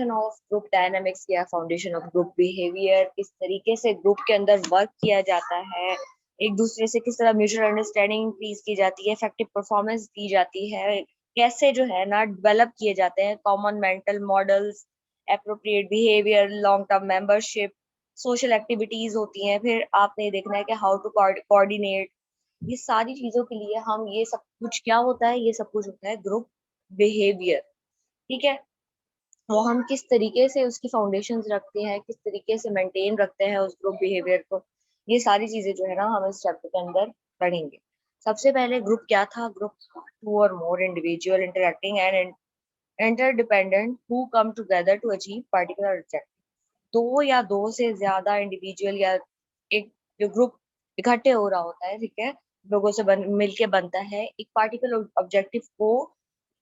Of group dynamics या foundation of group behaviour, किस तरीके से ग्रुप के अंदर वर्क किया जाता है, एक दूसरे से किस तरह म्यूचुअल अंडरस्टैंडिंग इंक्रीज की जाती है, इफेक्टिव परफॉर्मेंस दी जाती है, कैसे जो है ना डेवलप किए जाते हैं common mental models, appropriate behaviour, long term membership, social activities होती हैं। फिर आपने देखना है कि हाउ टू कोऑर्डिनेट। ये सारी चीजों के लिए हम ये सब कुछ क्या होता है, ये सब कुछ होता है ग्रुप बिहेवियर। ठीक है, वो हम किस तरीके से उसकी फाउंडेशंस रखते हैं, किस तरीके से मेंटेन रखते हैं उस ग्रुप बिहेवियर को, ये सारी चीजें जो है ना हम इस चैप्टर के अंदर पढ़ेंगे। सबसे पहले ग्रुप क्या था? Group two or more individual interacting and interdependent who come together to achieve particular objective. दो या दो से ज्यादा इंडिविजुअल या एक जो ग्रुप इकट्ठे हो रहा होता है, ठीक है, लोगों से मिलके बनता है एक पार्टिकुलर ऑब्जेक्टिव को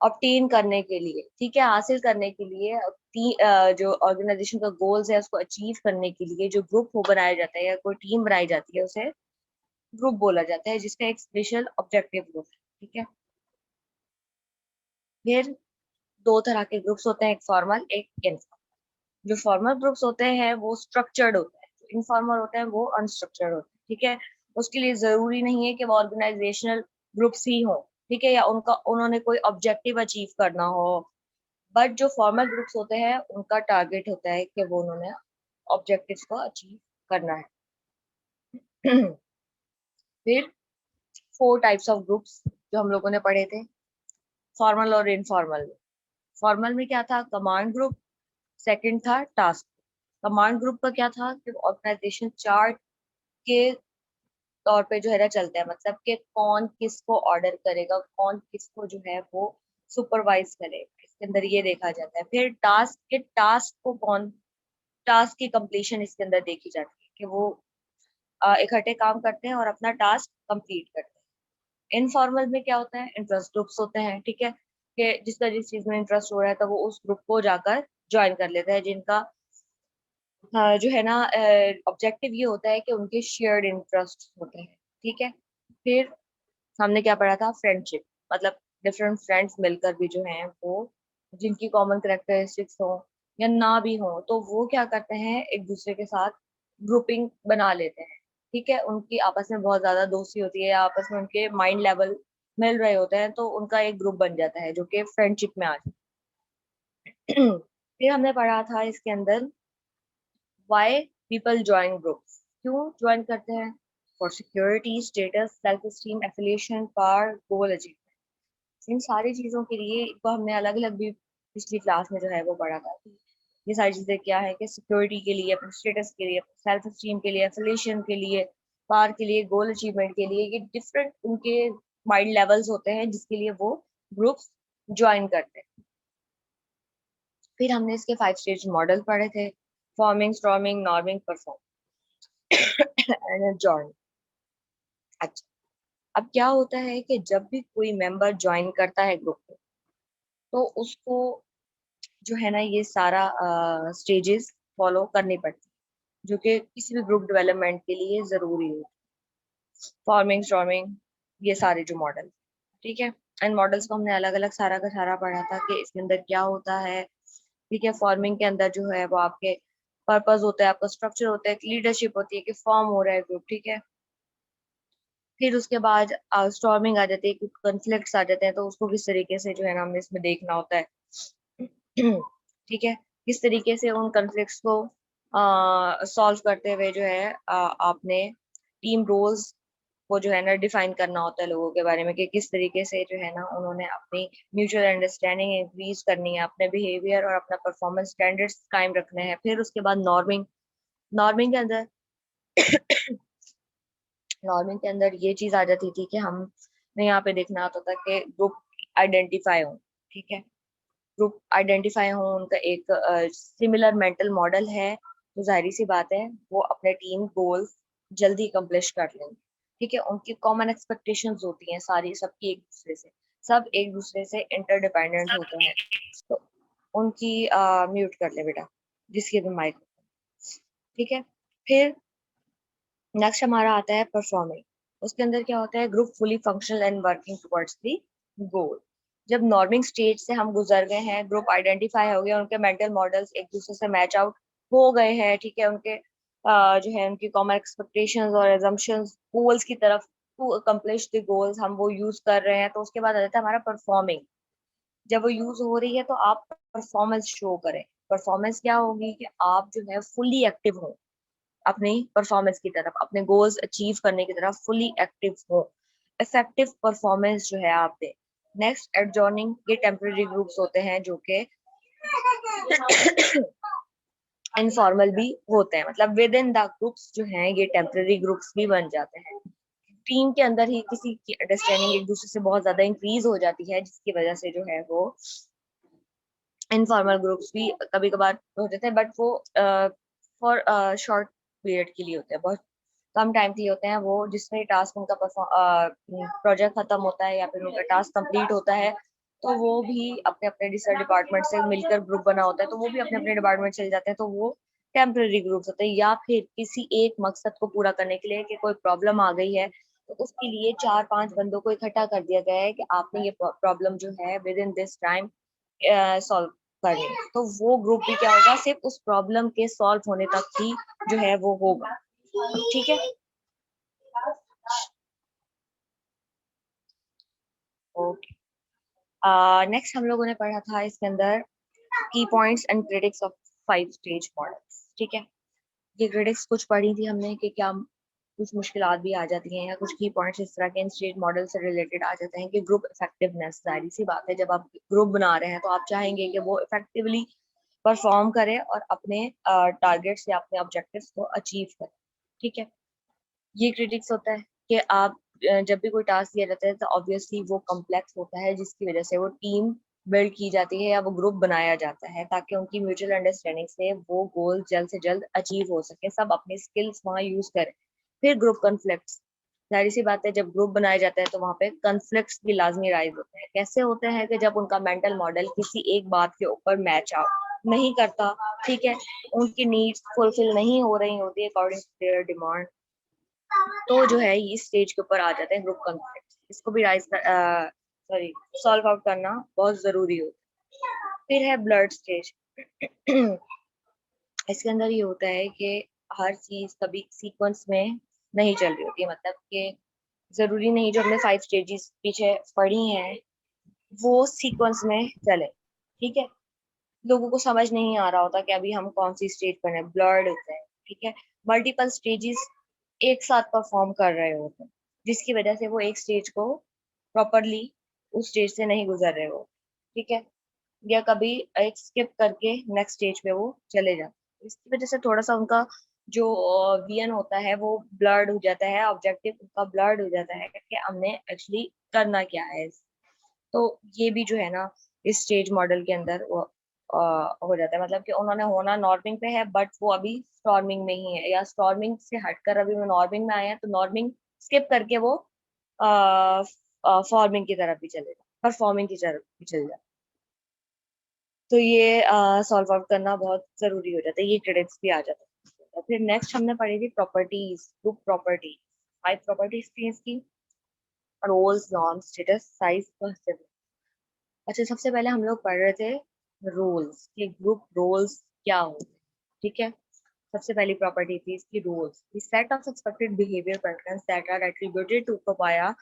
ऑब्टेन करने के लिए, ठीक है, हासिल करने के लिए। जो ऑर्गेनाइजेशन का गोल्स है उसको अचीव करने के लिए जो ग्रुप हो बनाया जाता है या कोई टीम बनाई जाती है उसे ग्रुप बोला जाता है, जिसका एक स्पेशल ऑब्जेक्टिव ग्रुप है। ठीक है, फिर दो तरह के ग्रुप्स होते हैं, एक फॉर्मल एक इनफॉर्मल। जो फॉर्मल ग्रुप्स होते हैं वो स्ट्रक्चर्ड होते हैं, जो इनफॉर्मल होते हैं वो अनस्ट्रक्चर्ड होते हैं। ठीक है, उसके लिए जरूरी नहीं है कि वो ऑर्गेनाइजेशनल ग्रुप्स ही हो, ठीक है, या उनका उन्होंने कोई ऑब्जेक्टिव अचीव करना हो। बट जो फॉर्मल ग्रुप्स होते हैं उनका टारगेट होता है कि वो उन्होंने ऑब्जेक्टिव्स को अचीव करना है। फिर फोर टाइप्स ऑफ ग्रुप्स जो हम लोगों ने पढ़े थे फॉर्मल और इनफॉर्मल में। फॉर्मल में क्या था? Command group. सेकंड था टास्क। कमांड ग्रुप का क्या था कि ऑर्गेनाइजेशन चार्ट के तौर पे जो है ना चलता है, मतलब कि कौन किसको ऑर्डर करेगा, कौन किसको जो है वो सुपरवाइज करेगा, इसके अंदर ये देखा जाता है। फिर टास्क के टास्क को कौन, टास्क की कंप्लीशन इसके अंदर देखी जाती है कि वो इकट्ठे काम करते हैं और अपना टास्क कंप्लीट करते हैं। इनफॉर्मल में क्या होता है? इंटरेस्ट ग्रुप्स होते हैं, ठीक है, कि जिसका जिस चीज में इंटरेस्ट हो रहा है तो वो उस ग्रुप को जाकर ज्वाइन कर लेता है, जिनका जो है ना ऑब्जेक्टिव ये होता है कि उनके शेयर्ड इंटरेस्ट होते हैं। ठीक है, फिर हमने क्या पढ़ा था? फ्रेंडशिप, मतलब डिफरेंट फ्रेंड्स मिलकर भी जो हैं वो जिनकी कॉमन करेक्टरिस्टिक्स हो या ना भी हो तो वो क्या करते हैं, एक दूसरे के साथ ग्रुपिंग बना लेते हैं। ठीक है, उनकी आपस में बहुत ज्यादा दोस्ती होती है या आपस में उनके माइंड लेवल मिल रहे होते हैं तो उनका एक ग्रुप बन जाता है जो कि फ्रेंडशिप में आ जाता है। फिर हमने पढ़ा था इसके अंदर व्हाई पीपल ज्वाइन ग्रुप्स, क्यों ज्वाइन करते हैं? For security, status, self esteem, affiliation, power, goal achievement. इन सारी चीजों के लिए इनको हमने अलग अलग भी पिछली क्लास में जो है वो पढ़ा था। ये सारी चीजें क्या है कि सिक्योरिटी के लिए, अपने स्टेटस के लिए, सेल्फ एस्टीम के लिए, एफिलिएशन के लिए, पावर के लिए, गोल अचीवमेंट के लिए, ये डिफरेंट उनके माइंड लेवल्स होते हैं जिसके लिए वो ग्रुप्स ज्वाइन करते हैं। फिर हमने इसके 5 स्टेज मॉडल पढ़े थे, forming, storming, norming, perform and join. अच्छा, अब क्या होता है कि जब भी कोई मेंबर ज्वाइन करता है ग्रुप को तो उसको जो है ना ये सारा स्टेजेस फॉलो करनी पड़ती है जो कि किसी भी ग्रुप डेवलपमेंट के लिए जरूरी है। फॉर्मिंग, स्टॉर्मिंग, ये सारे जो मॉडल, ठीक है, इन मॉडल्स को हमने अलग अलग सारा का सारा पढ़ा था कि इसके अंदर क्या होता है। ठीक है, फॉर्मिंग के अंदर जो है वो आपके पर्पस होता है, आपका स्ट्रक्चर होता है, लीडरशिप होती है कि फॉर्म हो रहा है ग्रुप। ठीक है, फिर उसके बाद स्टॉर्मिंग आ जाती है, कुछ कॉन्फ्लिक्ट्स आ जाते हैं तो उसको किस तरीके से जो है ना हमें इसमें देखना होता है। ठीक है, किस तरीके से उन कॉन्फ्लिक्ट्स को सॉल्व करते हुए जो है आपने टीम रोल्स को जो है ना डिफाइन करना होता है लोगों के बारे में कि किस तरीके से जो है ना उन्होंने अपनी म्यूचुअल अंडरस्टैंडिंग इंक्रीज करनी है, अपने बिहेवियर और अपना परफॉर्मेंस स्टैंडर्ड्स कायम रखने हैं। फिर उसके बाद नॉर्मिंग। नॉर्मिंग के अंदर नॉर्मिंग के अंदर ये चीज आ जाती थी कि हमने यहाँ पे देखना होता था कि ग्रुप आइडेंटिफाई हो। ठीक है, ग्रुप आइडेंटिफाई हो, उनका एक सिमिलर मेंटल मॉडल है तो जाहिर सी बात है वो अपने टीम गोल्स जल्दी कंप्लीट कर लेंगे। ठीक है, उनकी कॉमन एक्सपेक्टेशंस होती हैं सारी, सबकी एक दूसरे से, सब एक दूसरे से इंटरडिपेंडेंट होते हैं। तो उनकी म्यूट कर ले बेटा, जिसकी भी माइक। ठीक है, फिर नेक्स्ट हमारा आता है परफॉर्मिंग। उसके अंदर क्या होता है? Group fully functional and working towards the goal. जब नॉर्मिंग स्टेज से हम गुजर गए हैं, ग्रुप आइडेंटिफाई हो गया, उनके मेंटल मॉडल्स एक दूसरे से मैच आउट हो गए हैं, ठीक है, उनके जो है उनकी कॉमन एक्सपेक्टेशंस और एजम्पशंस गोल्स की तरफ, टू अकम्प्लिश द गोल्स हम वो यूज कर रहे हैं, तो उसके बाद आ जाता है हमारा परफॉर्मिंग। जब वो यूज हो रही है तो आप परफॉर्मेंस शो करें। परफॉर्मेंस क्या होगी कि आप जो है फुल्ली एक्टिव हो अपनी परफॉर्मेंस की तरफ, अपने गोल्स अचीव करने की तरफ फुल्ली एक्टिव हो, इफेक्टिव परफॉर्मेंस जो है आप दे। नेक्स्ट एडजॉर्निंग, ये टेम्पररी ग्रुप्स होते हैं जो कि इनफॉर्मल भी होते हैं, मतलब विद इन द ग्रुप्स जो हैं ये टेम्पररी ग्रुप्स भी बन जाते हैं। टीम के अंदर ही किसी की अंडरस्टैंडिंग एक दूसरे से बहुत ज्यादा इंक्रीज हो जाती है, जिसकी वजह से जो है वो इनफॉर्मल ग्रुप्स भी कभी कभार हो जाते हैं, बट वो फॉर शॉर्ट पीरियड के लिए होते हैं, बहुत कम टाइम के लिए होते हैं वो, जिसमें टास्क उनका प्रोजेक्ट खत्म होता है या फिर उनका टास्क कंप्लीट होता है, तो वो भी अपने अपने डिफरेंट डिपार्टमेंट से मिलकर ग्रुप बना होता है, तो वो भी अपने अपने डिपार्टमेंट चले जाते हैं, तो वो टेम्पररी ग्रुप्स होते हैं। या फिर किसी एक मकसद को पूरा करने के लिए कि कोई प्रॉब्लम आ गई है, तो उसके लिए 4-5 बंदों को इकट्ठा कर दिया गया है कि आपने ये प्रॉब्लम जो है with in this time solve करनी है। तो वो ग्रुप भी क्या होगा, सिर्फ उस प्रॉब्लम के सॉल्व होने तक ही जो है वो होगा, ठीक है। ओके, नेक्स्ट हम लोगों ने पढ़ा था इसके अंदर की points and critics of 5 stage models, ठीक है। ये क्रिटिक्स कुछ पढ़ी थी हमने कि क्या कुछ मुश्किलात भी आ जाती हैं या कुछ की पॉइंट्स इस तरह के इन स्टेज मॉडल से रिलेटेड आ जाते हैं कि ग्रुप इफेक्टिवनेस, जाहिर सी बात है जब आप ग्रुप बना रहे हैं तो आप चाहेंगे कि वो इफेक्टिवली परफॉर्म करे और अपने टारगेट्स या अपने ऑब्जेक्टिव्स को अचीव करे, ठीक है। ये क्रिटिक्स होता है कि आप जब भी कोई टास्क दिया जाता है तो ऑब्वियसली वो कॉम्प्लेक्स होता है, जिसकी वजह से वो टीम बिल्ड की जाती है या वो ग्रुप बनाया जाता है ताकि उनकी म्यूचुअल अंडरस्टैंडिंग से वो गोल जल्द से जल्द अचीव हो सके, सब अपनी स्किल्स वहाँ यूज करें। फिर ग्रुप कॉन्फ्लिक्ट्स, जाहिर सी बात है जब ग्रुप बनाए जाते हैं तो वहाँ पे कॉन्फ्लिक्ट्स भी लाजमी राइज होते हैं। कैसे होते हैं कि जब उनका मेंटल मॉडल किसी एक बात के ऊपर मैच आउट नहीं करता, ठीक है, उनकी नीड्स फुलफिल नहीं हो रही होती अकॉर्डिंग टू देयर डिमांड, तो जो है ये स्टेज के ऊपर आ जाते हैं ग्रुप कॉन्फ्लिक्ट। इसको भी राइज सॉरी सॉल्व आउट करना बहुत जरूरी होता है। फिर है ब्लड स्टेज। इसके अंदर ये होता है कि हर चीज कभी सीक्वेंस में नहीं चल रही होती है, मतलब कि जरूरी नहीं जो हमने 5 स्टेजेस पीछे पढ़ी हैं वो सीक्वेंस में चले, ठीक है। लोगों को समझ नहीं आ रहा होता कि अभी हम कौन सी स्टेज पर हैं, ब्लर्ड होता है, ठीक है। मल्टीपल स्टेजेस एक साथ परफॉर्म कर रहे होते हैं, जिसकी वजह से वो एक स्टेज को प्रॉपरली उस स्टेज से नहीं गुजर रहे हो, ठीक है, या कभी एक स्किप करके नेक्स्ट स्टेज पे वो चले जाते हैं। इसकी वजह से थोड़ा सा उनका जो विजन होता है वो ब्लर्ड हो जाता है, ऑब्जेक्टिव उनका ब्लर्ड हो जाता है कि हमने एक्चुअली करना क्या है। तो ये भी जो है ना इस स्टेज मॉडल के अंदर वो हो जाता है, मतलब कि उन्होंने होना नॉर्मिंग पे है बट वो अभी स्टॉर्मिंग में ही है, या स्टॉर्मिंग से हटकर अभी वो नॉर्मिंग में आए हैं, तो नॉर्मिंग स्किप करके वो फॉर्मिंग की तरफ भी चले जाए, परफॉर्मिंग की तरफ भी चले जाए। तो ये सॉल्व आउट करना बहुत जरूरी हो जाता है, ये क्रेडिट्स भी आ जाते हैं। फिर नेक्स्ट हमने पढ़ी थी प्रॉपर्टीज, ग्रुप प्रॉपर्टी, 5 प्रॉपर्टीज थी इसकी। रोल्स, नॉर्म्स, स्टेटस, साइज, अच्छा, सबसे पहले हम लोग पढ़ रहे थे रोल्स कि ग्रुप रोल्स क्या होते हैं, ठीक है। सबसे पहली प्रॉपर्टी थी इसकी roles, the set of expected behaviour patterns that are attributed to papaya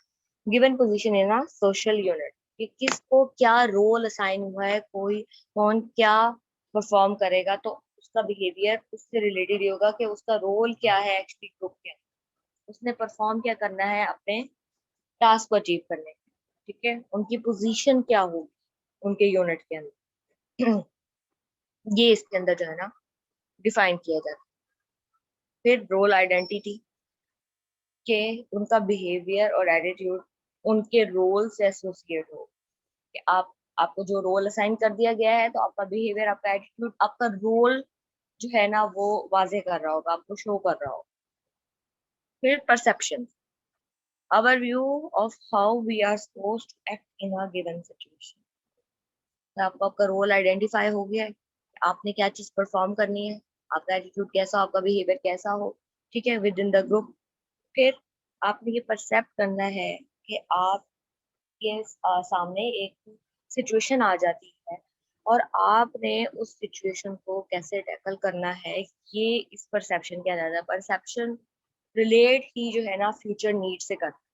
given position in a social unit, कि किसको क्या रोल असाइन हुआ है, कोई कौन क्या परफॉर्म करेगा, तो उसका बिहेवियर उससे रिलेटेड ही होगा कि उसका रोल क्या है एक्चुअली ग्रुप के अंदर, उसने परफॉर्म क्या करना है अपने टास्क को अचीव करने के, ठीक है, उनकी पोजीशन क्या होगी उनके यूनिट के अंदर। ये इसके अंदर जो है ना डिफाइन किया जाता है। फिर रोल आइडेंटिटी के उनका बिहेवियर और एटीट्यूड उनके रोल से एसोसिएट हो, कि आप आपको जो रोल असाइन कर दिया गया है तो आपका बिहेवियर, आपका एटीट्यूड, आपका रोल जो है ना वो वाजे कर रहा होगा, आपको शो कर रहा होगा। फिर perception, our view of how we are suppose to act in a given situation. तो आपको आपका रोल आइडेंटिफाई हो गया है, आपने क्या चीज परफॉर्म करनी है, आपका एटीट्यूड कैसा हो, आपका बिहेवियर कैसा हो, ठीक है, विद इन द ग्रुप। फिर आपने ये परसेप्ट करना है कि आप के सामने एक सिचुएशन आ जाती है और आपने उस सिचुएशन को कैसे टैकल करना है, ये इस परसेप्शन के अंदर है। परसेप्शन रिलेट ही जो है ना फ्यूचर नीड से करता है।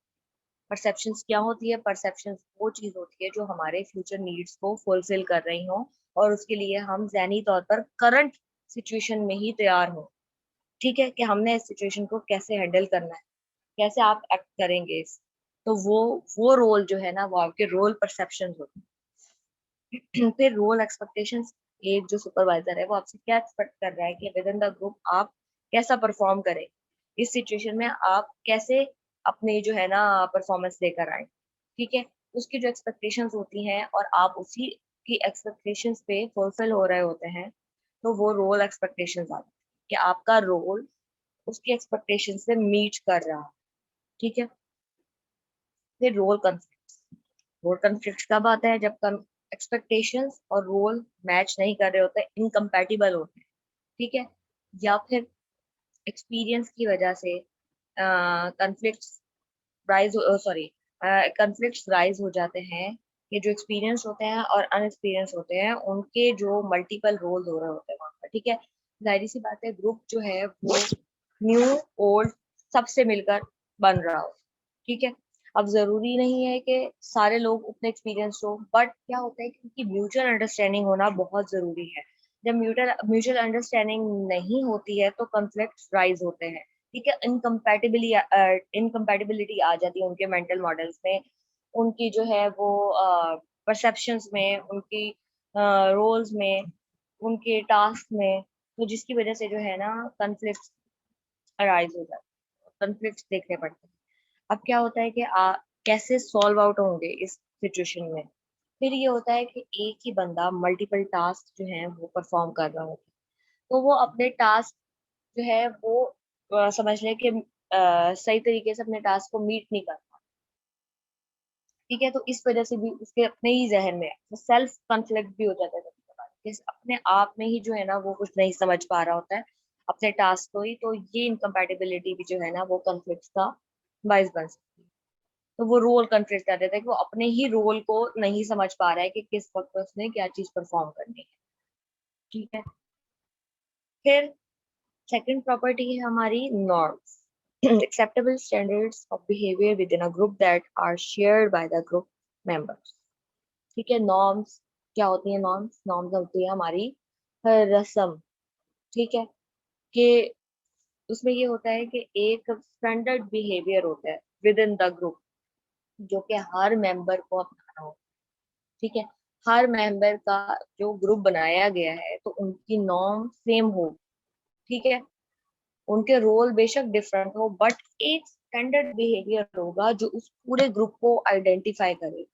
परसेप्शंस क्या होती है? परसेप्शंस वो चीज होती है जो हमारे फ्यूचर नीड्स को फुलफिल कर रही हो और उसके लिए हम ज़हनी तौर पर करंट सिचुएशन में ही तैयार हो। ठीक है, कि हमने इस सिचुएशन को कैसे हैंडल करना है, कैसे आप एक्ट करेंगे तो वो रोल जो है ना वो आपके रोल परसेप्शन होते हैं। फिर रोल एक्सपेक्टेशंस, एक जो सुपरवाइजर है वो आपसे क्या एक्सपेक्ट कर रहा है कि विद इन द ग्रुप आप कैसा परफॉर्म करें, इस सिचुएशन में आप कैसे अपने जो है ना परफॉर्मेंस लेकर आए। ठीक है, उसकी जो एक्सपेक्टेशंस होती हैं और आप उसी की एक्सपेक्टेशंस पे फुलफिल हो रहे होते हैं, तो वो रोल एक्सपेक्टेशंस आती है कि आपका रोल उसकी एक्सपेक्टेशन से मीट कर रहा है। ठीक है, फिर रोल कॉन्फ्लिक्ट। रोल कॉन्फ्लिक्ट कब आता है? जब एक्सपेक्टेशंस और रोल मैच नहीं कर रहे होते, इनकम्पैटिबल होते हैं। ठीक है, या फिर एक्सपीरियंस की वजह से conflicts rise sorry conflicts rise हो जाते हैं कि जो एक्सपीरियंस होते हैं और अनएक्सपीरियंस होते हैं उनके जो मल्टीपल रोल हो रहे होते हैं वहाँ पर। ठीक है, जाहिर सी बात है ग्रुप जो है वो न्यू ओल्ड सबसे मिलकर बन रहा हो। ठीक है, अब जरूरी नहीं है कि सारे लोग उतने एक्सपीरियंस हो, बट क्या होता है कि उनकी म्यूचुअल अंडरस्टैंडिंग होना बहुत जरूरी है। जब म्यूचुअल म्यूचुअल अंडरस्टैंडिंग नहीं होती है तो कॉन्फ्लिक्ट राइज होते हैं। ठीक है, इनकम्पैटिबिलिटी आ जाती है उनके मेंटल मॉडल्स में, उनकी जो है वो परसेप्शंस में, उनकी रोल्स में, उनके टास्क में, तो जिसकी वजह से जो है ना कॉन्फ्लिक्ट अराइज हो जाते हैं, कॉन्फ्लिक्ट देखने पड़ते हैं। अब क्या होता है कि कैसे सॉल्व आउट होंगे इस सिचुएशन में? फिर ये होता है कि एक ही बंदा मल्टीपल टास्क जो है वो परफॉर्म कर रहा होता है, तो वो अपने टास्क जो है वो समझ लें कि सही तरीके से अपने टास्क को मीट नहीं कर पाता। ठीक है, तो इस वजह से भी उसके अपने ही जहन में सेल्फ कॉन्फ्लिक्ट भी हो जाता है कभी कभार, कि अपने आप में ही जो है ना वो कुछ नहीं समझ पा रहा होता है अपने टास्क को ही, तो ये इनकम्पैटिबिलिटी भी जो है ना वो कॉन्फ्लिक्ट का बायस बन सकती है। तो वो रोल कॉन्फ्लिक्ट कर देता है कि वो अपने ही रोल को नहीं समझ पा रहा है कि किस वक्त उसने क्या चीज परफॉर्म करनी है। ठीक है, फिर सेकंड प्रॉपर्टी है हमारी norms. acceptable standards of behavior within a group that are shared by the group members। ठीक है, नॉर्म्स क्या होती है? नॉर्म्स नॉर्म्स होती है हमारी रस्म। ठीक है, कि उसमें ये होता है कि एक स्टैंडर्ड बिहेवियर होता है विद इन द ग्रुप जो कि हर मेंबर को अपनाना हो। ठीक है, हर मेंबर का जो ग्रुप बनाया गया है तो उनकी नॉर्म सेम हो। ठीक है, उनके रोल बेशक डिफरेंट हो बट एक स्टैंडर्ड बिहेवियर होगा जो उस पूरे ग्रुप को आइडेंटिफाई करे।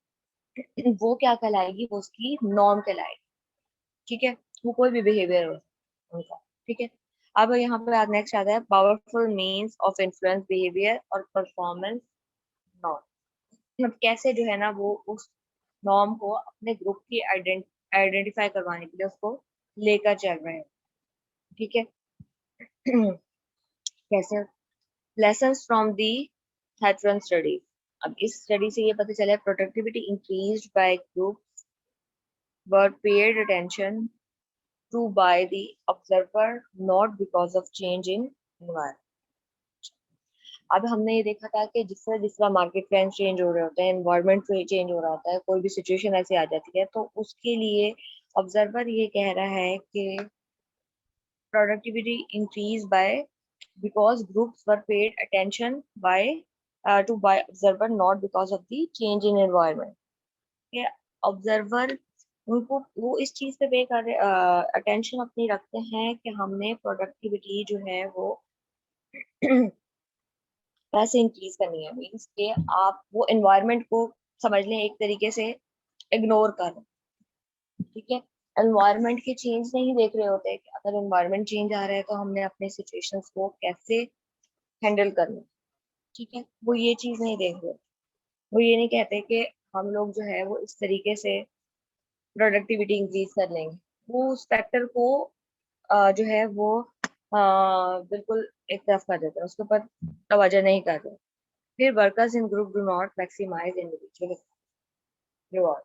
वो क्या कहलाएगी? वो उसकी नॉर्म कहलाएगी। ठीक है, वो कोई भी बिहेवियर हो उनका। ठीक है, अब यहाँ पे आज नेक्स्ट आता है powerful means of influence behaviour और परफॉर्मेंस नॉर्म। मतलब कैसे जो है ना वो उस नॉर्म को अपने ग्रुप की आइडेंटिफाई करवाने के लिए उसको लेकर चल रहे हैं। ठीक है, कैसे? Lessons from the Hawthorne study. अब इस स्टडी से ये पता चला है productivity increased by group were paid attention to by the observer not because of change in environment। अब हमने ये देखा था कि जिस तरह मार्केट ट्रेंड चेंज हो रहे होते हैं, एनवायरनमेंट चेंज हो रहा होता है, कोई भी सिचुएशन ऐसी आ जाती है तो उसके लिए ऑब्जर्वर ये कह रहा है कि productivity increase by because groups were paid attention by to by observer not because of the change in environment। कि ऑब्जर्वर उनको वो इस चीज पे पे कर अटेंशन अपनी रखते हैं कि हमने प्रोडक्टिविटी जो है वो कैसे इंक्रीज करनी है, मीन्स कि आप वो एनवायरनमेंट को समझ लें एक तरीके से इग्नोर कर। ठीक है, एनवायरनमेंट के चेंज नहीं देख रहे होते कि अगर एनवायरनमेंट चेंज आ रहा है तो हमने अपने सिचुएशंस को कैसे हैंडल करना है। ठीक है, वो ये चीज नहीं देख रहे। वो ये नहीं कहते कि हम लोग जो है वो इस तरीके से प्रोडक्टिविटी इंक्रीज कर लेंगे। वो उस फैक्टर को जो है वो बिल्कुल एक तरफ कर देते हैं, उसके ऊपर तवज्जो नहीं करते। फिर workers in group do not maximize individual reward.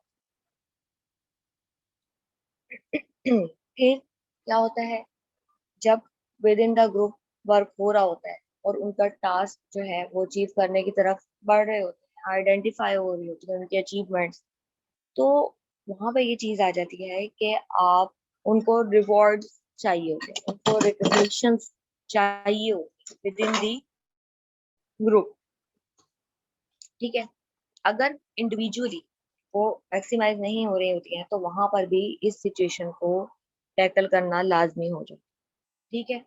फिर क्या होता है, जब within the group work हो रहा होता है और उनका टास्क जो है वो अचीव करने की तरफ बढ़ रहे होते हैं, आइडेंटिफाई हो रही होती है उनकी अचीवमेंट्स, तो वहां पे ये चीज आ जाती है कि आप उनको रिवॉर्ड चाहिए होते हैं, उनको रिकग्निशन चाहिए होती है विद इन दी ग्रुप। ठीक है, अगर इंडिविजुअली वो मैक्सिमाइज नहीं हो रही होती है तो वहां पर भी इस सिचुएशन को टैकल करना लाजमी हो जाए। ठीक है,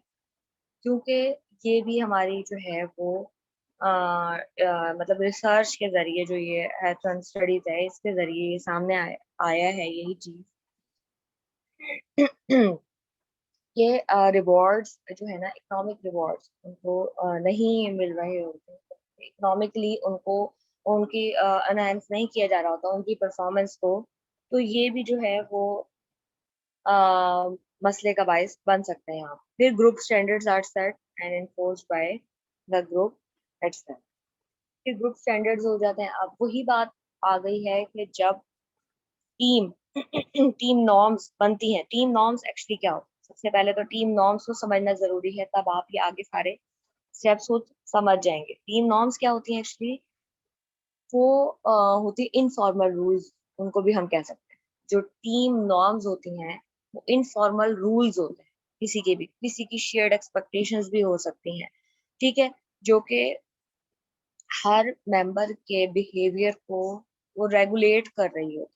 क्योंकि ये भी हमारी जो है वो मतलब रिसर्च के जरिए जो ये हैथन स्टडीज है इसके जरिए ये सामने आया है यही चीज कि रिवॉर्ड्स जो है ना, इकोनॉमिक रिवॉर्ड्स उनको नहीं मिल रहे होते, इकोनॉमिकली उनको उनकी एनहांस नहीं किया जा रहा होता उनकी परफॉर्मेंस को, तो ये भी जो है वो मसले का बायस बन सकते हैं यहाँ। फिर group standards are set and enforced by the group itself. फिर ग्रुप स्टैंडर्ड्स हो जाते हैं, अब वही बात आ गई है कि जब टीम टीम नॉर्म्स बनती हैं। टीम नॉर्म्स एक्चुअली क्या होता है, सबसे पहले तो टीम नॉर्म्स को समझना जरूरी है, तब आप ये आगे सारे स्टेप्स को समझ जाएंगे। टीम नॉर्म्स क्या होती हैं एक्चुअली, वो होती है इनफॉर्मल रूल्स, उनको भी हम कह सकते हैं। जो टीम नॉर्म्स होती हैं वो इनफॉर्मल रूल्स होते हैं, किसी के भी किसी की शेयर्ड एक्सपेक्टेशंस भी हो सकती हैं। ठीक है, जो कि हर मेंबर के बिहेवियर को वो रेगुलेट कर रही होती है।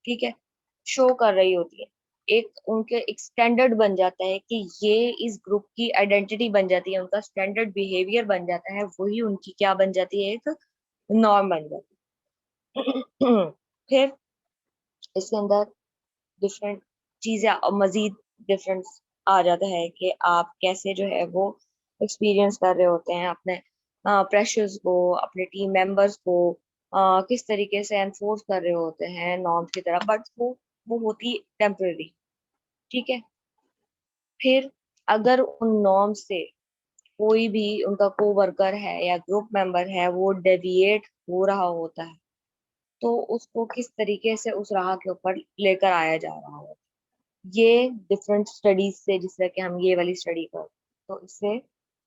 ठीक है, शो कर रही होती है, एक उनके एक स्टैंडर्ड बन जाता है कि ये इस ग्रुप की आइडेंटिटी बन जाती है, उनका स्टैंडर्ड बिहेवियर बन जाता है, वही उनकी क्या बन जाती है, एक नॉर्म बन जाती है। फिर इसके अंदर डिफरेंट चीजें मजीद डिफरेंस आ जाता है कि आप कैसे जो है वो एक्सपीरियंस कर रहे होते हैं अपने प्रेशर्स को, अपने टीम मेंबर्स को किस तरीके से एनफोर्स कर रहे होते हैं नॉर्म्स की तरफ, बट वो होती टेम्पररी। ठीक है, फिर अगर उन नॉर्म्स से कोई भी उनका कोवर्कर है या ग्रुप मेंबर है वो डेविएट हो रहा होता है, तो उसको किस तरीके से उस राह के ऊपर लेकर आया जा रहा होता है, ये डिफरेंट स्टडीज से, जिस तरह कि हम ये वाली स्टडी कर, तो इससे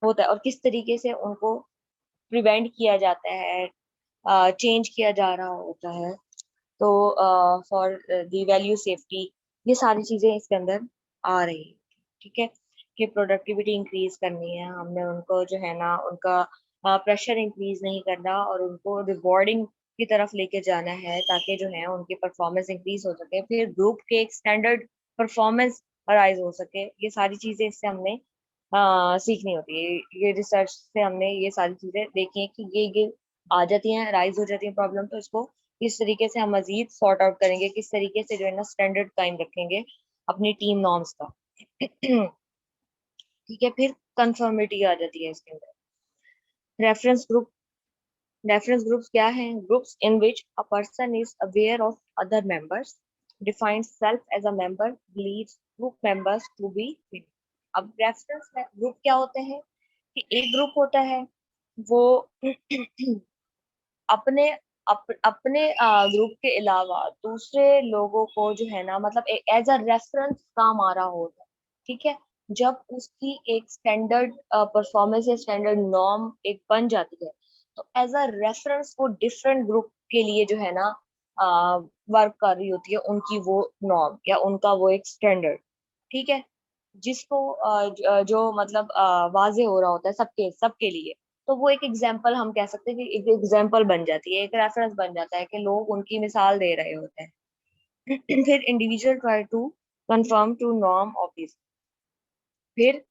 होता है, और किस तरीके से उनको प्रिवेंट किया जाता है, चेंज किया जा रहा होता है। तो फॉर द वैल्यू सेफ्टी, ये सारी चीजें इसके अंदर आ रही है। ठीक है, कि प्रोडक्टिविटी इंक्रीज करनी है हमने, उनको जो है ना उनका प्रेशर इंक्रीज नहीं करना और उनको रिवॉर्डिंग की तरफ लेके जाना है, ताकि जो है उनकी परफॉर्मेंस इंक्रीज हो सके, फिर ग्रुप के एक स्टैंडर्ड परफॉर्मेंस राइज हो सके। ये सारी चीजें इससे हमने सीखनी होती है, ये रिसर्च से हमने ये सारी चीजें देखी है कि ये आ जाती हैं, राइज हो जाती है प्रॉब्लम, तो इसको किस तरीके से हम मजीद सॉर्ट आउट करेंगे, किस तरीके से जो है ना स्टैंडर्ड टाइम रखेंगे अपनी टीम नॉर्म्स का। ठीक है, फिर कंफर्मिटी आ जाती है इसके अंदर। रेफरेंस ग्रुप, रेफरेंस ग्रुप्स क्या हैं, groups in which a person is aware of other members, defines self as a member, believes group members to be. अब रेफरेंस ग्रुप क्या होते हैं, कि एक ग्रुप होता है वो अपने अपने ग्रुप के अलावा दूसरे लोगों को जो है ना, मतलब एज अ रेफरेंस काम आ रहा होता है। ठीक है, जब उसकी एक स्टैंडर्ड परफॉर्मेंस या स्टैंडर्ड नॉर्म एक बन जाती है, तो एज अ रेफरेंस वो डिफरेंट ग्रुप के लिए जो है ना वर्क कर रही होती है, उनकी वो नॉर्म या उनका वो एक स्टैंडर्ड। ठीक है, जिसको जो मतलब वाजे हो रहा होता है सबके सबके लिए, तो वो एक एग्जाम्पल हम कह सकते हैं कि एक एग्जाम्पल बन जाती है, एक रेफरेंस बन जाता है कि लोग उनकी मिसाल दे रहे होते हैं। फिर individual try to conform to norm of this, फिर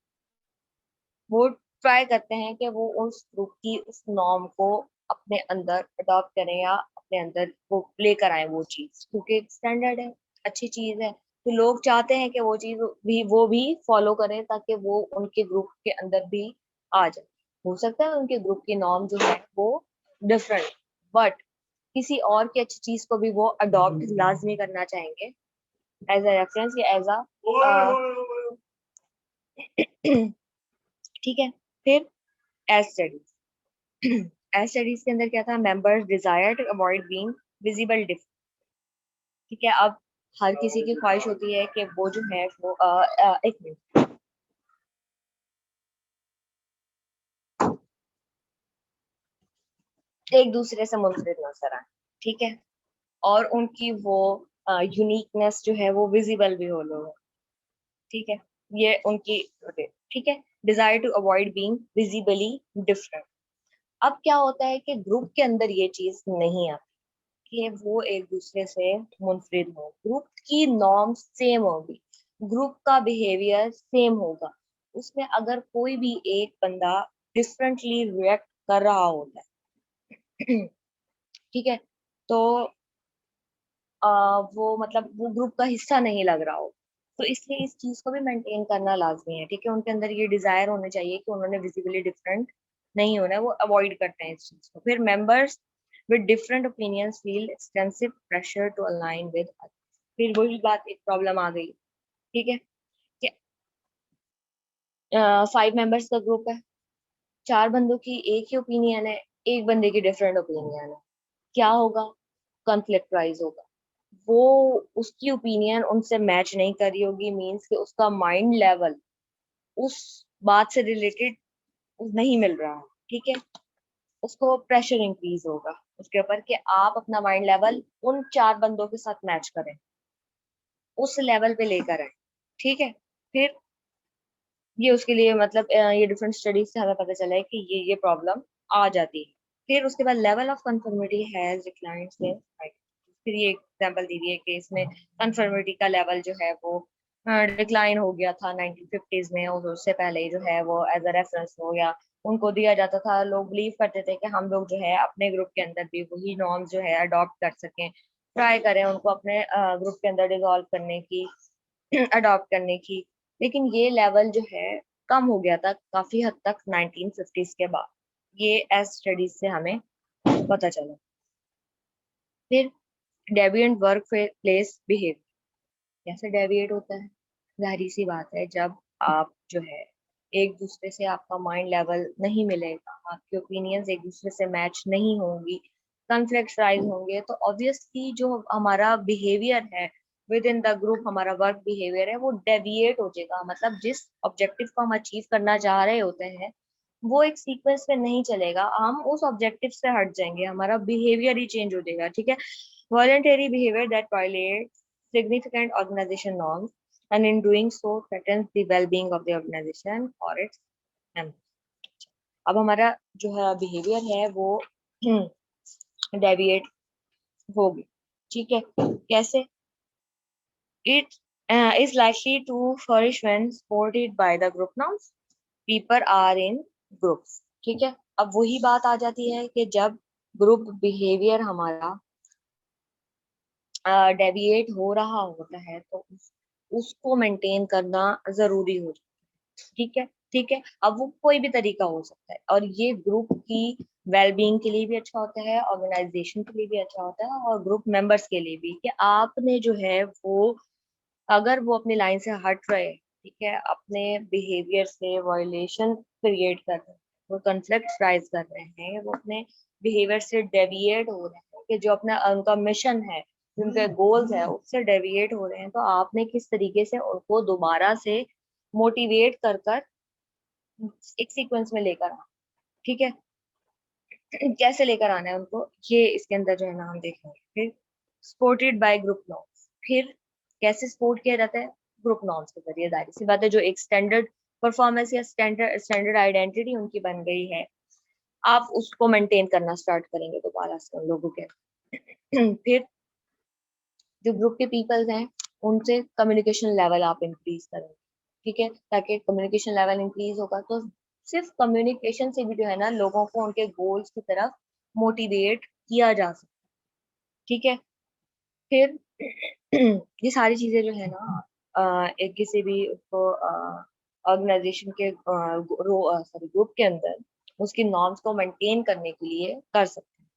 वो ट्राई करते हैं कि वो उस ग्रुप की उस नॉर्म को अपने अंदर अडॉप्ट करें या अपने अंदर वो लेकर आए वो चीज, क्योंकि एक स्टैंडर्ड है, अच्छी चीज है, तो लोग चाहते हैं कि वो भी फॉलो करें, ताकि वो उनके ग्रुप के अंदर भी आ जाए। हो सकता है उनके ग्रुप की नॉर्म जो है वो डिफरेंट, बट किसी और की अच्छी चीज को भी वो अडॉप्ट लाजमी करना चाहेंगे एज अ रेफरेंस या एज अ। ठीक है, फिर एज स्टडीज, एज स्टडीज के अंदर क्या था, members desire to avoid being visible diff. ठीक है, अब हर किसी की ख्वाहिश होती है कि वो जो है वो एक मिनट, एक दूसरे से मुनफरिद नजर आए, ठीक है, और उनकी वो यूनिकनेस जो है वो विजिबल भी हो लोग, ठीक है, ये उनकी, ठीक है, desire to avoid being visibly different. अब क्या होता है कि ग्रुप के अंदर ये चीज नहीं आती कि वो एक दूसरे से मुनफरिद हो, ग्रुप की नॉर्म सेम होगी, ग्रुप का बिहेवियर सेम होगा, उसमें अगर कोई भी एक बंदा डिफरेंटली रिएक्ट कर रहा होता है ठीक है, तो वो मतलब वो ग्रुप का हिस्सा नहीं लग रहा हो, तो इसलिए इस चीज को भी मेंटेन करना लाजमी है, ठीक है, उनके अंदर ये डिजायर होने चाहिए कि उन्होंने विजिबली डिफरेंट नहीं होना है, वो अवॉइड करते हैं इस चीज को। फिर members with different opinions feel extensive pressure to align with others. फिर वही बात, एक प्रॉब्लम आ गई, ठीक है, कि 5 मेंबर्स का ग्रुप है, 4 बंदों की एक ही ओपिनियन है, एक बंदे की डिफरेंट ओपिनियन है, क्या होगा, कॉन्फ्लिक्ट राइज होगा, वो उसकी ओपिनियन उनसे मैच नहीं कर रही होगी, मींस कि उसका माइंड लेवल उस बात से रिलेटेड नहीं मिल रहा है, ठीक है, उसको प्रेशर इंक्रीज होगा उसके ऊपर कि आप अपना माइंड लेवल उन 4 बंदों के साथ मैच करें, उस लेवल पे लेकर आए, ठीक है। फिर ये उसके लिए मतलब ये डिफरेंट स्टडीज से हमें पता चला है कि ये प्रॉब्लम आ जाती है। फिर उसके बाद level of conformity has declined since, फिर ये एग्जांपल दी हुई है कि इसमें कंफर्मिटी का लेवल जो है वो डिक्लाइन हो गया था 1950s में, और उससे पहले जो है वो एज अ रेफरेंस हो गया, उनको दिया जाता था, लोग बिलीव करते थे कि हम लोग जो है अपने ग्रुप के अंदर भी वही नॉर्म्स जो है अडॉप्ट कर सकें, ट्राई करें उनको अपने ग्रुप के अंदर डिसॉल्व करने की अडॉप्ट करने की। लेकिन ये लेवल जो है कम हो गया था काफी हद तक 1950s के बाद, ये एज स्टडीज से हमें पता चला। फिर डेविएंट वर्क प्लेस बिहेवियर कैसे डेविएट होता है, जाहिर सी बात है, जब आप जो है एक दूसरे से आपका माइंड लेवल नहीं मिलेगा, आपके ओपिनियंस एक दूसरे से मैच नहीं होंगी, कॉन्फ्लिक्ट राइज होंगे, तो ऑब्वियसली जो हमारा बिहेवियर है विद इन द ग्रुप, हमारा वर्क बिहेवियर है वो डेविएट हो जाएगा, मतलब जिस ऑब्जेक्टिव को हम अचीव करना चाह रहे होते हैं वो एक सीक्वेंस में नहीं चलेगा, हम उस ऑब्जेक्टिव से हट जाएंगे, हमारा बिहेवियर ही चेंज हो जाएगा, ठीक है। Voluntary behaviour that violate significant organization norms and in doing so threatens the well-being of the organization or its members। अब हमारा जो है बिहेवियर है वो डेविएट होगी, ठीक है, कैसे, it is likely to flourish when supported by the group norms, people are in groups, ठीक है। अब वही बात आ जाती है कि जब ग्रुप बिहेवियर हमारा डेविएट हो रहा होता है तो उसको मेंटेन करना जरूरी हो जाता है, ठीक है, ठीक है। अब वो कोई भी तरीका हो सकता है, और ये ग्रुप की वेलबींग के लिए भी अच्छा होता है, ऑर्गेनाइजेशन के लिए भी अच्छा होता है, और ग्रुप मेंबर्स के लिए भी, कि आपने जो है वो अगर वो अपनी लाइन से हट रहे, ठीक है, अपने बिहेवियर से वायलेशन क्रिएट कर रहे हैं, वो कॉन्फ्लिक्ट राइज कर रहे हैं, वो अपने बिहेवियर से डेविएट हो रहे हैं, कि जो अपना उनका मिशन है, उनके गोल्स है उससे डेविएट हो रहे हैं, तो आपने किस तरीके से उनको दोबारा से मोटिवेट कर कर एक सीक्वेंस में लेकर आना, ठीक है, कैसे लेकर आना है उनको, ये इसके अंदर जो है ना हम देखेंगे। फिर सपोर्टेड बाय ग्रुप नॉर्म्स, फिर कैसे सपोर्ट किया जाता है, ग्रुप नॉर्म्स के जरिए, जाहिर सी बात है, जो एक स्टैंडर्ड परफॉर्मेंस या स्टैंडर्ड आइडेंटिटी उनकी बन गई है, आप उसको मेंटेन करना स्टार्ट करेंगे दोबारा से उन लोगों के फिर जो ग्रुप के पीपल्स हैं उनसे कम्युनिकेशन लेवल आप इंक्रीज करेंगे, ठीक है, ताकि कम्युनिकेशन लेवल इंक्रीज होगा तो सिर्फ कम्युनिकेशन से भी जो है ना लोगों को उनके गोल्स की तरफ मोटिवेट किया जा सकता है, ठीक है। फिर ये सारी चीजें जो है ना एक किसी भी उसको ऑर्गेनाइजेशन के सॉरी ग्रुप के अंदर उसकी नॉर्म्स को मेंटेन करने के लिए कर सकते हैं।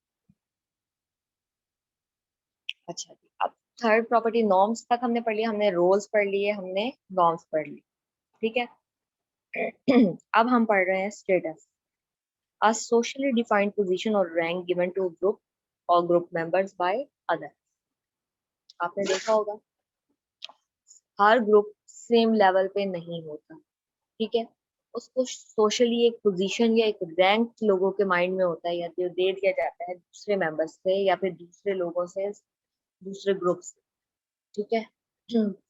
अच्छा जी, अब थर्ड प्रॉपर्टी, नॉर्म्स तक हमने पढ़ लिया, हमने रोल्स पढ़ लिए, हमने नॉर्म्स पढ़ ली, ठीक है। अब हम पढ़ रहे हैं status, a socially defined position or rank given to a group or group members by others। आपने देखा होगा हर ग्रुप सेम लेवल पे नहीं होता, ठीक है। उसको सोशली एक पोजीशन या एक रैंक लोगों के माइंड में होता है, या जो दे दिया जाता है दूसरे मेंबर्स से या फिर दूसरे लोगों से, दूसरे ग्रुप से, ठीक है।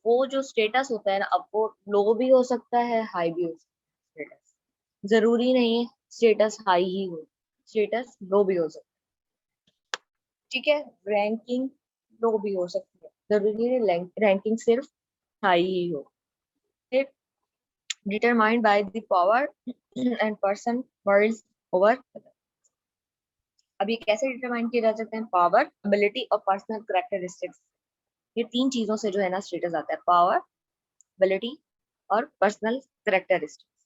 वो जो स्टेटस होता है ना, अब वो लो भी हो सकता है, हाई भी हो सकता है। स्टेटस जरूरी नहीं है स्टेटस हाई ही हो, स्टेटस लो भी हो सकता है, ठीक है। रैंकिंग लो भी हो सकती है, जरूरी नहीं रैंकिंग सिर्फ हाई ही हो। Determined by the power and person world over. अब ये कैसे डिटरमाइन किए जा सकते हैं? पावर, एबिलिटी और पर्सनल कैरेक्टरिस्टिक्स, ये तीन चीजों से जो है ना स्टेटस आता है, पावर, एबिलिटी और पर्सनल कैरेक्टरिस्टिक्स।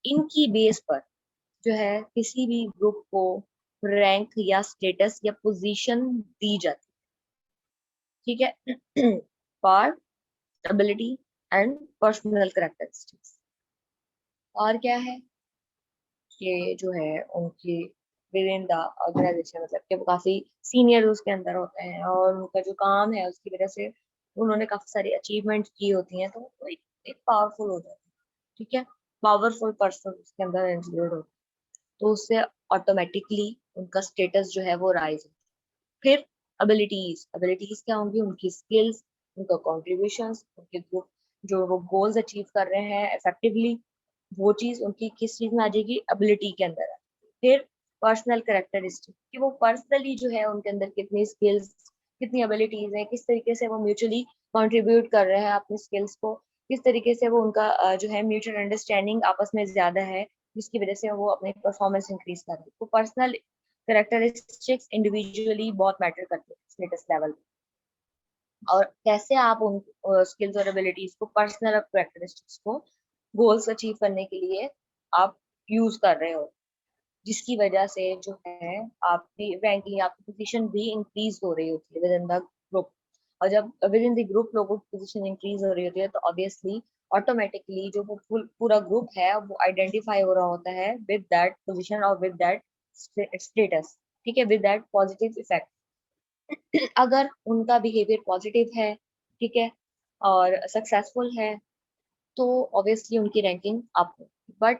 इनकी बेस पर जो है किसी भी ग्रुप को रैंक या स्टेटस या पोजीशन दी जाती है, ठीक है। Power, ability and personal characteristics. और क्या है कि जो है उनकी विद इन द ऑर्गेनाइजेशन, मतलब कि वो काफी सीनियर उसके अंदर होते हैं और उनका जो काम है उसकी वजह से उन्होंने काफी सारी अचीवमेंट की होती हैं, तो वो एक पावरफुल हो जाता है, ठीक है। पावरफुल पर्सन उसके अंदर इंक्लूड होता है, तो उससे ऑटोमेटिकली उनका स्टेटस जो है वो राइज। फिर एबिलिटीज, एबिलिटीज क्या होंगी? उनकी स्किल्स, उनका कॉन्ट्रीब्यूशंस, उनके ग्रुप जो वो गोल्स अचीव कर रहे हैं इफेक्टिवली, वो चीज उनकी किस चीज में आ जाएगी? एबिलिटी के अंदर आ। फिर पर्सनल कैरेक्टरिस्टिक, कि वो पर्सनली जो है उनके अंदर कितनी स्किल्स, कितनी एबिलिटीज हैं, किस तरीके से वो म्यूचुअली कंट्रीब्यूट कर रहे हैं अपनी स्किल्स को, किस तरीके से वो उनका जो है म्यूचुअल अंडरस्टैंडिंग आपस में ज्यादा है, जिसकी वजह से वो अपनी परफॉर्मेंस इंक्रीज कर रहे हैं। तो पर्सनल कैरेक्टरिस्टिक्स इंडिविजुअली बहुत मैटर करते हैं स्टेटस लेवल। और कैसे आप उन स्किल्स और एबिलिटीज को, पर्सनल कैरेक्टरिस्टिक्स को गोल्स अचीव करने के लिए आप यूज कर रहे हो, जिसकी वजह से जो है आपकी रैंकिंग, आपकी पोजीशन भी इंक्रीज हो रही होती है विद इन द ग्रुप। और जब विद इन द ग्रुप लोगों की पोजीशन इंक्रीज हो रही होती है तो ऑब्वियसली ऑटोमेटिकली जो वो पूरा ग्रुप है वो आइडेंटिफाई हो रहा होता है विद दैट पोजीशन और विद दैट स्टेटस, ठीक है, विद दैट पॉजिटिव इफेक्ट। अगर उनका बिहेवियर पॉजिटिव है, ठीक है, और सक्सेसफुल है, तो ऑब्वियसली उनकी रैंकिंग अप। बट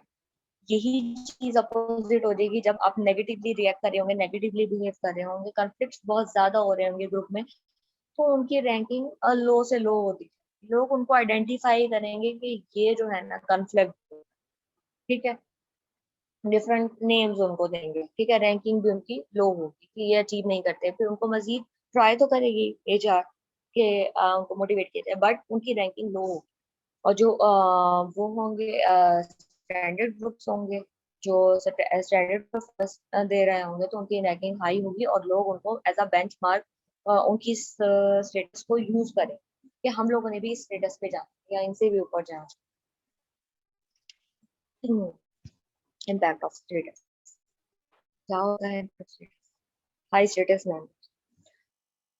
यही चीज अपोजिट हो जाएगी जब आप नेगेटिवली रिएक्ट कर रहे होंगे, नेगेटिवली बिहेव कर रहे होंगे, कॉन्फ्लिक्ट्स बहुत ज्यादा हो रहे होंगे ग्रुप में, तो उनकी रैंकिंग लो से लो होती है। लोग उनको आइडेंटिफाई करेंगे कि ये जो है ना कॉन्फ्लिक्ट, ठीक है, डिफरेंट नेम्स उनको देंगे, ठीक है। रैंकिंग भी उनकी लो होगी कि ये अचीव नहीं करते, फिर उनको मजीद ट्राई तो करेगी एचआर के उनको मोटिवेट किया जाए, बट उनकी रैंकिंग लो होगी। और जो वो होंगे स्टैंडर्ड ग्रुप्स होंगे, जो स्टैंडर्ड परफॉर्मेंस दे रहे होंगे, तो उनकी रैंकिंग हाई होगी और लोग उनको एज अ बेंचमार्क उनकी स्टेटस को यूज करें कि हम लोगों ने भी इस स्टेटस पे जाना या इनसे भी ऊपर जाना। इम्पैक्ट ऑफ स्टेटस क्या होता है? High status man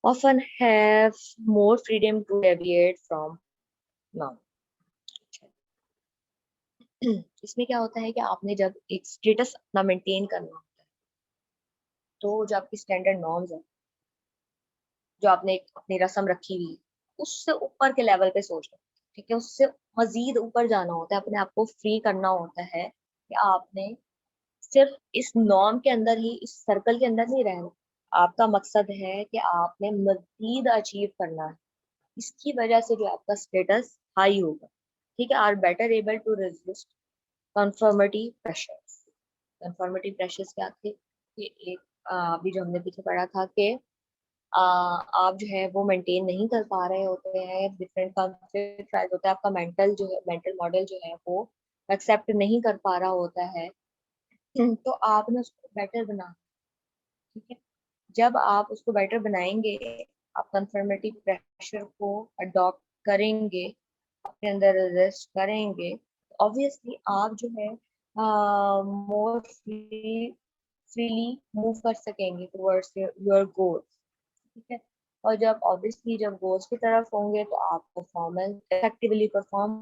often have more freedom to deviate from norm। इसमें क्या होता है कि आपने जब एक स्टेटस अपना मेंटेन करना होता है, तो जो आपकी स्टैंडर्ड नॉर्म्स है, जो आपने एक अपनी रस्म रखी हुई, उससे ऊपर के लेवल पे सोचना, ठीक है, उससे मजीद ऊपर जाना होता है, अपने आप को फ्री करना होता है कि आपने सिर्फ इस नॉर्म के अंदर ही, इस सर्कल के अंदर नहीं रहना। आपका मकसद है कि आपने मजीद अचीव करना है, इसकी वजह से जो आपका स्टेटस हाई होगा, ठीक है। Are better able to resist conformity pressures. Conformity pressures क्या थे कि एक अभी जो हमने पीछे पढ़ा था कि आप जो है वो मेंटेन नहीं कर पा रहे होते हैं, डिफरेंट कॉन्फ्लिक्ट राइज होता है, आपका मेंटल जो है, मेंटल मॉडल जो है वो एक्सेप्ट नहीं कर पा रहा होता है। तो आपने उसको बेटर बना, ठीक है। जब आप उसको बेटर बनाएंगे, आप कंफर्मेटिव प्रेशर को अडॉप्ट करेंगे, अपने अंदर रेस्ट करेंगे, ऑब्वियसली आप जो है मोर फ्रीली मूव कर सकेंगे टुवर्ड्स योर गोल्स, ठीक है। और जब ऑब्वियसली जब गोल्स की तरफ होंगे तो आप परफॉर्मेंस इफेक्टिवली परफॉर्म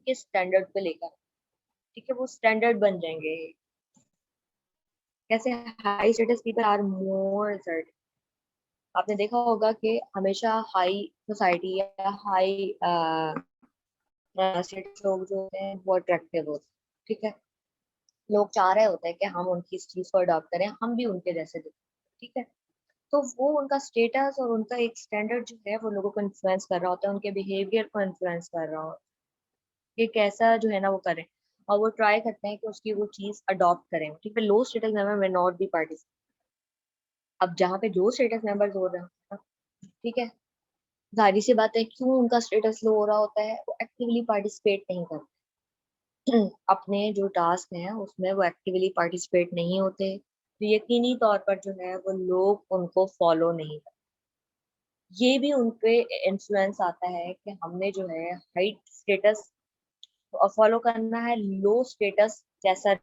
उनके स्टैंडर्ड पे लेकर, ठीक है, वो स्टैंडर्ड बन जाएंगे। कैसे? High status people are more sought. आपने देखा होगा कि हमेशा हाई सोसाइटी या हाई स्टेटस लोग जो होते हैं वो अट्रैक्टिव होते हैं, ठीक है। लोग चाह रहे होते हैं कि हम उनकी इस चीज को अडॉप्ट करें, हम भी उनके जैसे दिखें, ठीक है। तो वो उनका स्टेटस और उनका एक स्टैंडर्ड जो है वो लोगों को इन्फ्लुएंस कर रहा होता है, उनके बिहेवियर को इन्फ्लुएंस कर रहा होता है कि कैसा जो है ना वो करें, और वो ट्राई करते हैं कि उसकी वो चीज अडॉप्ट करें, ठीक है। लो स्टेटस मेंबर में नॉट बी पार्टिसिपेट। अब जहाँ पे लो स्टेटस मेंबर्स हो रहे हैं, ठीक है, जाहिर सी बात है क्यों उनका स्टेटस लो हो रहा होता है, वो एक्टिवली पार्टिसिपेट नहीं करते। अपने जो टास्क हैं उसमें वो एक्टिवली पार्टिसिपेट नहीं होते, तो यकीनी तौर पर जो है वो लोग उनको फॉलो नहीं करते। ये भी उन पे इन्फ्लुएंस आता है कि हमने जो है हाइट स्टेटस फॉलो करना है, लो स्टेटस जैसा